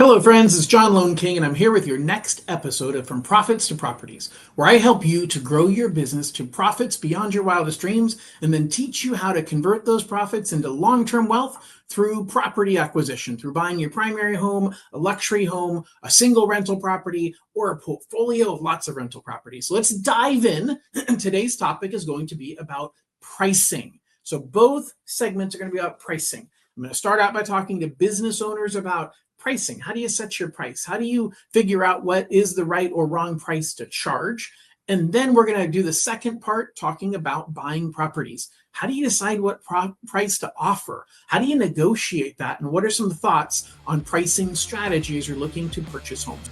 Hello, friends. It's John Lone King, and I'm here with your next episode of From Profits to Properties, where I help you to grow your business to profits beyond your wildest dreams, and then teach you how to convert those profits into long-term wealth through property acquisition, through buying your primary home, a luxury home, a single rental property, or a portfolio of lots of rental properties. So let's dive in. Today's topic is going to be about pricing. So both segments are going to be about pricing. I'm going to start out by talking to business owners about pricing. How do you set your price? How do you figure out what is the right or wrong price to charge? And then we're going to do the second part, talking about buying properties. How do you decide what price to offer? How do you negotiate that? And what are some thoughts on pricing strategies you're looking to purchase homes?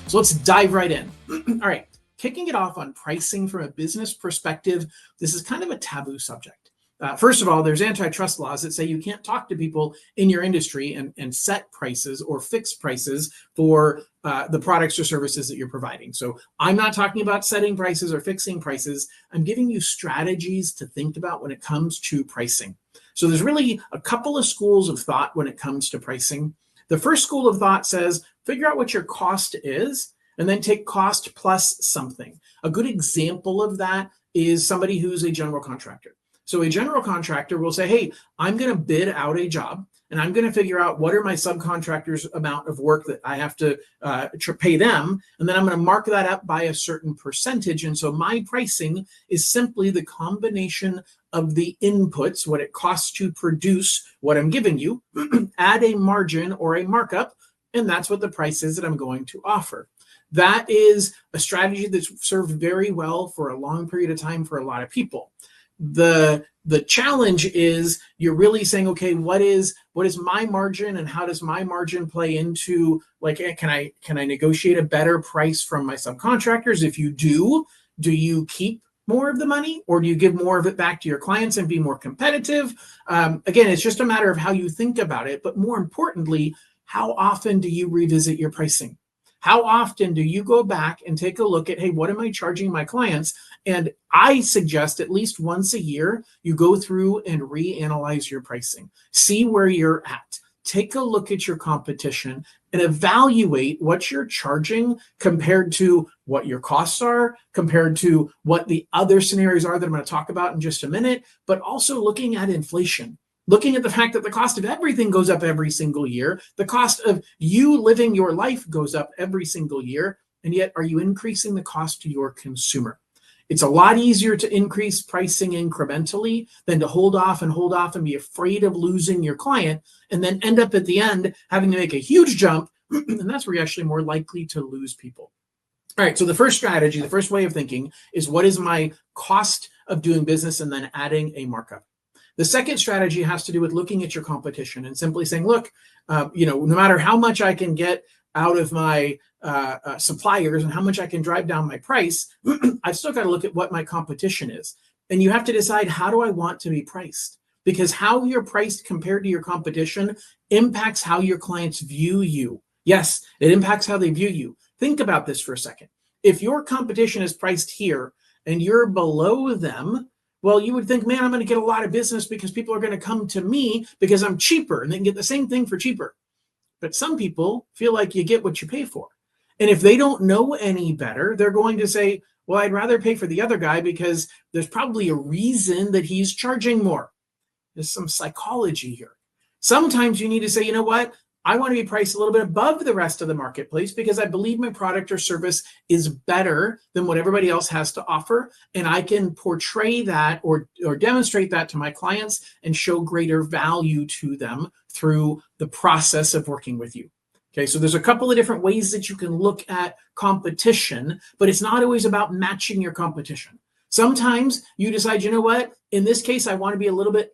So let's dive right in. All right, kicking it off on pricing from a business perspective, this is kind of a taboo subject. First of all, there's antitrust laws that say you can't talk to people in your industry and set prices or fix prices for the products or services that you're providing. So I'm not talking about setting prices or fixing prices. I'm giving you strategies to think about when it comes to pricing. So there's really a couple of schools of thought when it comes to pricing. The first school of thought says, figure out what your cost is and then take cost plus something. A good example of that is somebody who's a general contractor. So a general contractor will say, hey, I'm going to bid out a job and I'm going to figure out what are my subcontractors' amount of work that I have to pay them. And then I'm going to mark that up by a certain percentage. And so my pricing is simply the combination of the inputs, what it costs to produce what I'm giving you, add a margin or a markup, and that's what the price is that I'm going to offer. That is a strategy that's served very well for a long period of time for a lot of people. The challenge is you're really saying, okay, what is my margin and how does my margin play into, like, can I negotiate a better price from my subcontractors? If you do you keep more of the money or do you give more of it back to your clients and be more competitive? Again, it's just a matter of how you think about it, but more importantly, how often do you revisit your pricing? How often do you go back and take a look at, hey, what am I charging my clients? And I suggest at least once a year, you go through and reanalyze your pricing. See where you're at. Take a look at your competition and evaluate what you're charging compared to what your costs are, compared to what the other scenarios are that I'm going to talk about in just a minute, but also looking at inflation. Looking at the fact that the cost of everything goes up every single year, the cost of you living your life goes up every single year, and yet are you increasing the cost to your consumer? It's a lot easier to increase pricing incrementally than to hold off and be afraid of losing your client and then end up at the end having to make a huge jump, and that's where you're actually more likely to lose people. All right, so the first strategy, the first way of thinking is what is my cost of doing business and then adding a markup. The second strategy has to do with looking at your competition and simply saying, look, no matter how much I can get out of my suppliers and how much I can drive down my price, I've still got to look at what my competition is. And you have to decide, how do I want to be priced? Because how you're priced compared to your competition impacts how your clients view you. Yes, it impacts how they view you. Think about this for a second. If your competition is priced here and you're below them, well, you would think, man, I'm going to get a lot of business because people are going to come to me because I'm cheaper and they can get the same thing for cheaper. But some people feel like you get what you pay for. And if they don't know any better, they're going to say, well, I'd rather pay for the other guy because there's probably a reason that he's charging more. There's some psychology here. Sometimes you need to say, you know what? I want to be priced a little bit above the rest of the marketplace because I believe my product or service is better than what everybody else has to offer. And I can portray that or demonstrate that to my clients and show greater value to them through the process of working with you. Okay, so there's a couple of different ways that you can look at competition, but it's not always about matching your competition. Sometimes you decide, you know what? In this case, I want to be a little bit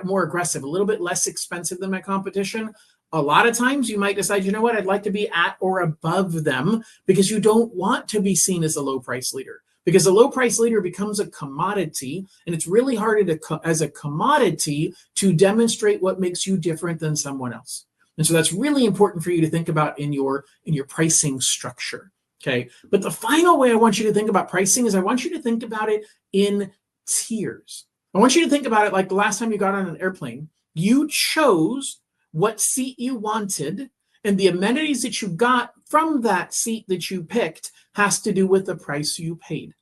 more aggressive, a little bit less expensive than my competition. A lot of times you might decide, you know what, I'd like to be at or above them because you don't want to be seen as a low price leader. Because a low price leader becomes a commodity, and it's really hard as a commodity to demonstrate what makes you different than someone else. And so that's really important for you to think about in your pricing structure. Okay. But the final way I want you to think about pricing is I want you to think about it in tiers. I want you to think about it like the last time you got on an airplane. You chose what seat you wanted, and the amenities that you got from that seat that you picked has to do with the price you paid.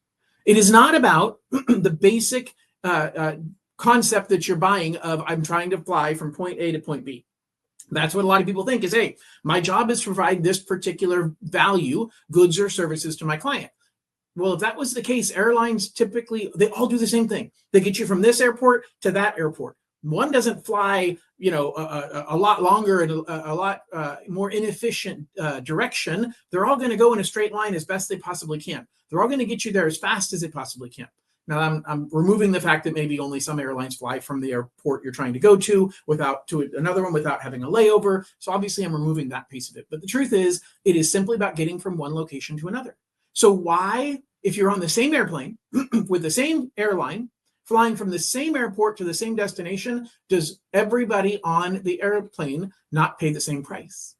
It is not about the basic concept that you're buying of I'm trying to fly from point A to point B. That's what a lot of people think is, hey, my job is to provide this particular value, goods or services to my client. Well, if that was the case, airlines typically, they all do the same thing. They get you from this airport to that airport. One doesn't fly, a lot longer and a lot more inefficient direction. They're all going to go in a straight line as best they possibly can. They're all going to get you there as fast as they possibly can. Now, I'm removing the fact that maybe only some airlines fly from the airport you're trying to go to another one without having a layover. So obviously, I'm removing that piece of it. But the truth is, it is simply about getting from one location to another. So why, if you're on the same airplane with the same airline, flying from the same airport to the same destination, does everybody on the airplane not pay the same price?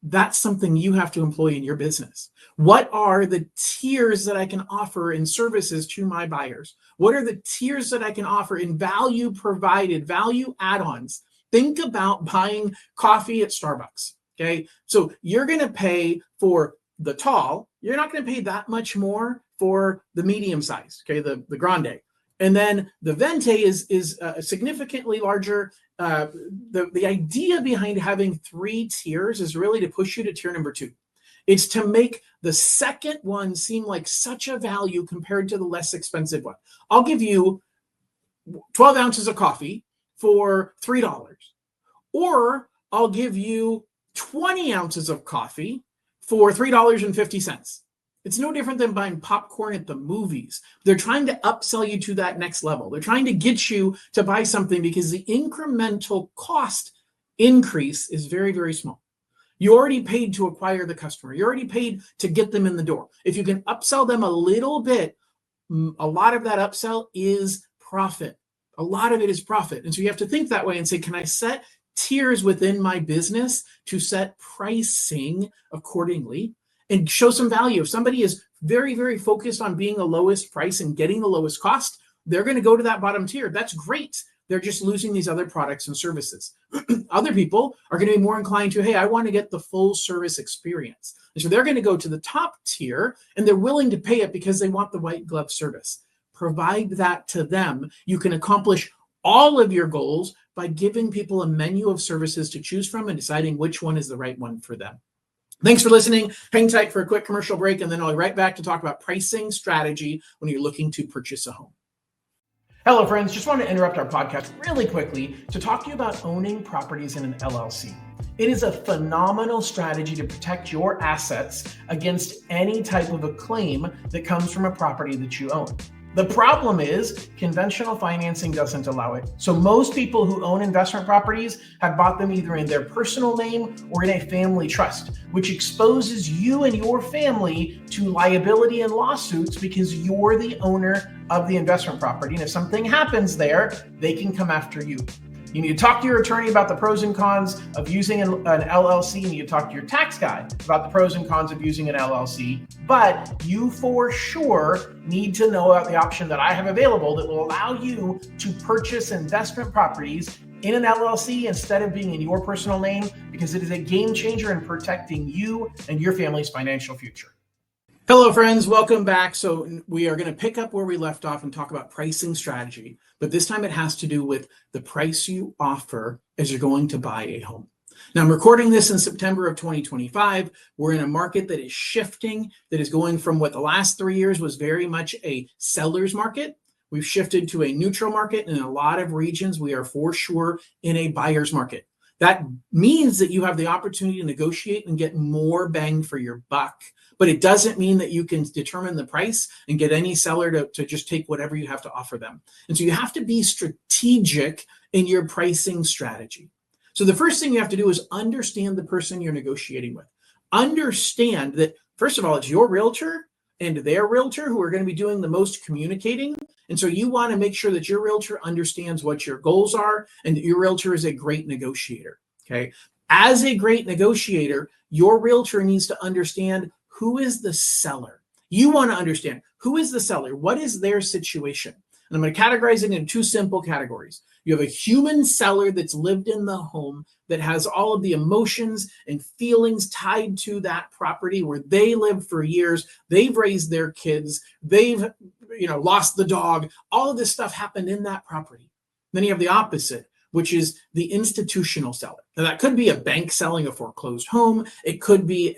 That's something you have to employ in your business. What are the tiers that I can offer in services to my buyers? What are the tiers that I can offer in value provided, value add-ons? Think about buying coffee at Starbucks, okay? So you're going to pay for the tall. You're not going to pay that much more for the medium size, okay, the grande. And then the venti is significantly larger. The idea behind having 3 tiers is really to push you to tier number 2. It's to make the second one seem like such a value compared to the less expensive one. I'll give you 12 ounces of coffee for $3, or I'll give you 20 ounces of coffee for $3.50. It's no different than buying popcorn at the movies. They're trying to upsell you to that next level. They're trying to get you to buy something because the incremental cost increase is very, very small. You already paid to acquire the customer. You already paid to get them in the door. If you can upsell them a little bit, a lot of that upsell is profit. A lot of it is profit. And so you have to think that way and say, can I set tiers within my business to set pricing accordingly and show some value? If somebody is very, very focused on being the lowest price and getting the lowest cost, they're going to go to that bottom tier. That's great. They're just losing these other products and services. Other people are going to be more inclined to, hey, I want to get the full service experience. And so they're going to go to the top tier and they're willing to pay it because they want the white glove service. Provide that to them. You can accomplish all of your goals by giving people a menu of services to choose from and deciding which one is the right one for them. Thanks for listening. Hang tight for a quick commercial break, and then I'll be right back to talk about pricing strategy when you're looking to purchase a home. Hello, friends. Just want to interrupt our podcast really quickly to talk to you about owning properties in an LLC. It is a phenomenal strategy to protect your assets against any type of a claim that comes from a property that you own. The problem is conventional financing doesn't allow it. So most people who own investment properties have bought them either in their personal name or in a family trust, which exposes you and your family to liability and lawsuits because you're the owner of the investment property. And if something happens there, they can come after you. You need to talk to your attorney about the pros and cons of using an LLC. You need to talk to your tax guy about the pros and cons of using an LLC. But you for sure need to know about the option that I have available that will allow you to purchase investment properties in an LLC instead of being in your personal name, because it is a game changer in protecting you and your family's financial future. Hello, friends. Welcome back. So we are going to pick up where we left off and talk about pricing strategy, but this time it has to do with the price you offer as you're going to buy a home. Now, I'm recording this in September of 2025. We're in a market that is shifting, that is going from what the last 3 years was very much a seller's market. We've shifted to a neutral market. And in a lot of regions, we are for sure in a buyer's market. That means that you have the opportunity to negotiate and get more bang for your buck. But it doesn't mean that you can determine the price and get any seller to just take whatever you have to offer them. And so you have to be strategic in your pricing strategy. So the first thing you have to do is understand the person you're negotiating with. Understand that, first of all, it's your realtor and their realtor who are going to be doing the most communicating. And so you want to make sure that your realtor understands what your goals are and that your realtor is a great negotiator. Okay. As a great negotiator, your realtor needs to understand who is the seller. You want to understand who is the seller, what is their situation, And I'm going to categorize it into two simple categories. You have a human seller that's lived in the home that has all of the emotions and feelings tied to that property where they lived for years. They've raised their kids. They've, lost the dog. All of this stuff happened in that property. Then you have the opposite, which is the institutional seller. Now that could be a bank selling a foreclosed home. It could be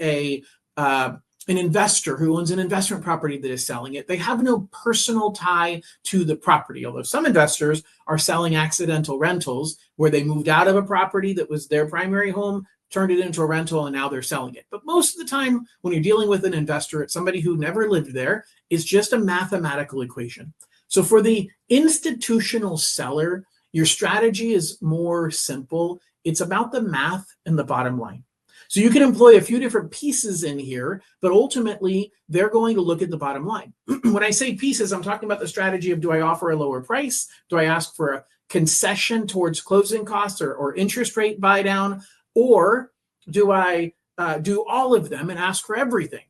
an investor who owns an investment property that is selling it. They have no personal tie to the property, although some investors are selling accidental rentals where they moved out of a property that was their primary home, turned it into a rental, and now they're selling it. But most of the time, when you're dealing with an investor, it's somebody who never lived there. It's just a mathematical equation. So for the institutional seller, your strategy is more simple. It's about the math and the bottom line. So you can employ a few different pieces in here, but ultimately they're going to look at the bottom line. When I say pieces, I'm talking about the strategy of, do I offer a lower price? Do I ask for a concession towards closing costs or interest rate buy down? Or do I do all of them and ask for everything?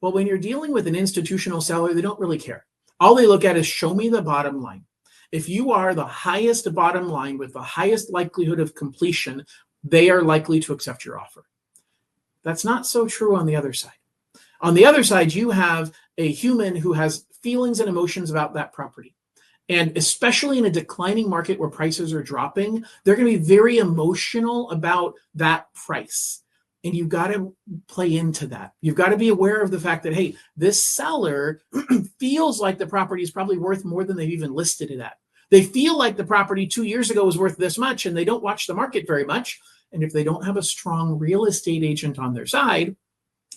Well, when you're dealing with an institutional seller, they don't really care. All they look at is, show me the bottom line. If you are the highest bottom line with the highest likelihood of completion, they are likely to accept your offer. That's not so true on the other side. On the other side, you have a human who has feelings and emotions about that property. And especially in a declining market where prices are dropping, they're going to be very emotional about that price. And you've got to play into that. You've got to be aware of the fact that, hey, this seller feels like the property is probably worth more than they've even listed it at. They feel like the property 2 years ago was worth this much, and they don't watch the market very much. And if they don't have a strong real estate agent on their side,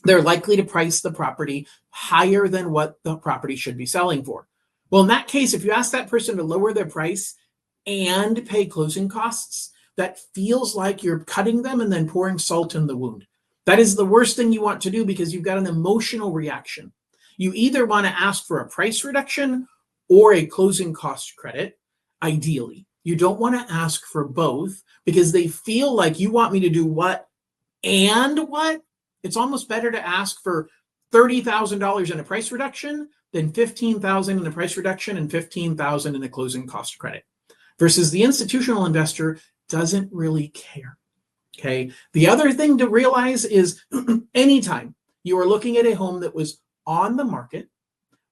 they're likely to price the property higher than what the property should be selling for. Well, in that case, if you ask that person to lower their price and pay closing costs, that feels like you're cutting them and then pouring salt in the wound. That is the worst thing you want to do, because you've got an emotional reaction. You either want to ask for a price reduction or a closing cost credit, ideally. You don't want to ask for both, because they feel like you want me to do what and what. It's almost better to ask for $30,000 in a price reduction than $15,000 in a price reduction and $15,000 in a closing cost credit. Versus the institutional investor doesn't really care. Okay. The other thing to realize is anytime you are looking at a home that was on the market,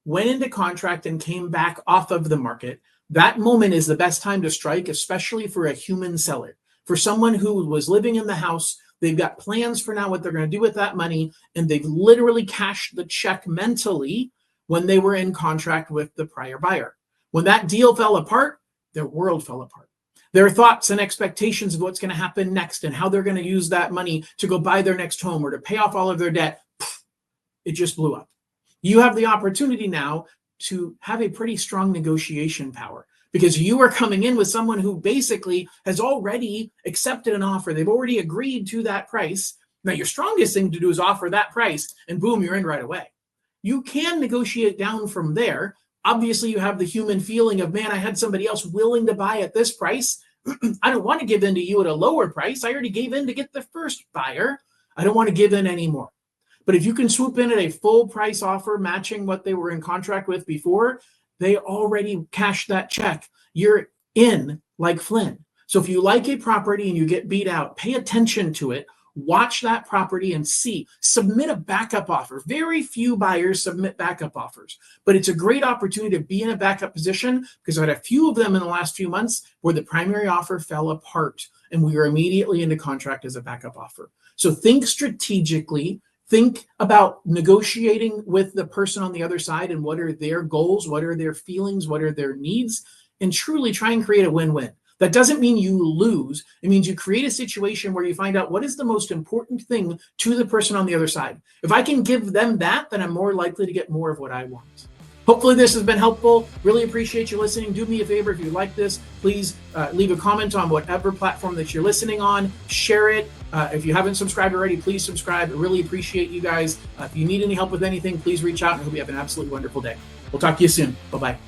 went into contract, and came back off of the market, that moment is the best time to strike, especially for a human seller. For someone who was living in the house, they've got plans for now what they're going to do with that money, and they've literally cashed the check mentally when they were in contract with the prior buyer. When that deal fell apart, their world fell apart. Their thoughts and expectations of what's going to happen next and how they're going to use that money to go buy their next home or to pay off all of their debt, it just blew up. You have the opportunity now to have a pretty strong negotiation power, because you are coming in with someone who basically has already accepted an offer. They've already agreed to that price. Now, your strongest thing to do is offer that price, and boom, you're in right away. You can negotiate down from there. Obviously, you have the human feeling of, man, I had somebody else willing to buy at this price. I don't want to give in to you at a lower price. I already gave in to get the first buyer. I don't want to give in anymore. But if you can swoop in at a full price offer matching what they were in contract with before, they already cashed that check. You're in like Flynn. So if you like a property and you get beat out, pay attention to it. Watch that property and see. Submit a backup offer. Very few buyers submit backup offers, but it's a great opportunity to be in a backup position, because I had a few of them in the last few months where the primary offer fell apart and we were immediately into contract as a backup offer. So think strategically. Think about negotiating with the person on the other side and what are their goals, what are their feelings, what are their needs, and truly try and create a win-win. That doesn't mean you lose. It means you create a situation where you find out what is the most important thing to the person on the other side. If I can give them that, then I'm more likely to get more of what I want. Hopefully this has been helpful. Really appreciate you listening. Do me a favor, if you like this, please leave a comment on whatever platform that you're listening on. Share it. If you haven't subscribed already, please subscribe. I really appreciate you guys. If you need any help with anything, please reach out, and I hope you have an absolutely wonderful day. We'll talk to you soon. Bye-bye.